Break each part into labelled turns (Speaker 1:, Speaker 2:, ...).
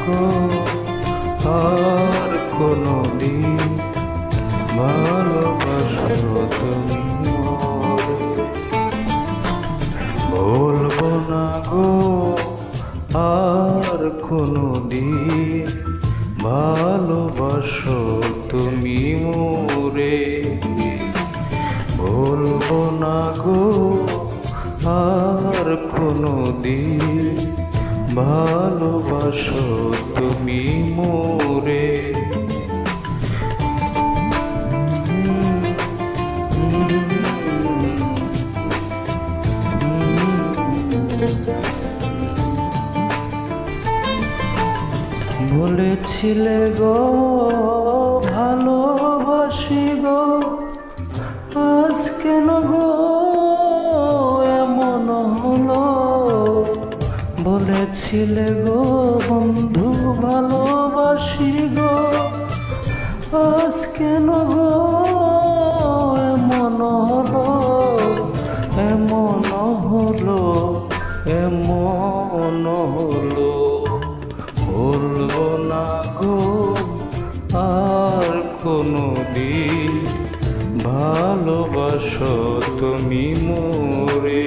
Speaker 1: গো আর কোনদিন ভালোবাসো তুমি মোরে। বলবো না গো আর কোনদিন ভালোবাসো তুমি মোরে। বলবো না গো আর কোনদিন ভালোবাসো তুমি মোরে। বলেছিলে গো ভালোবাসি গো, আজ কেন গো এমন হলো। বলেছিলে গো বন্ধু ভালোবাসি গো, আজ কেন গো এমন হলো। এমন হলো, এমন হলো। বলবো না গো আর কোনদিন ভালোবাসো তুমি মোরে।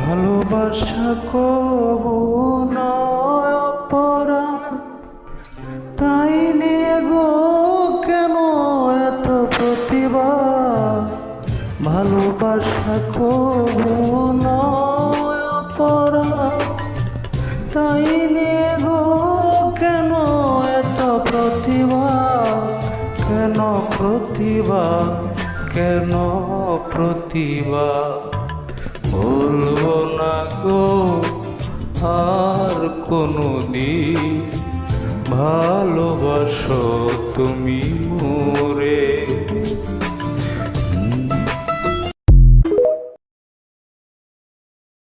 Speaker 1: ভালোবাসা কবু নয় অপরাধ, তাই নিয়ে গো কেন এত প্রতিভা। ভালোবাসা কবু নয় অপরাধ, তাই নিয়ে গো কেন এত প্রতিভা। কেন প্রতিভা, কেন প্রতিভা। বলবো না গো আর কোনদিন ভালোবাসো তুমি মোরে।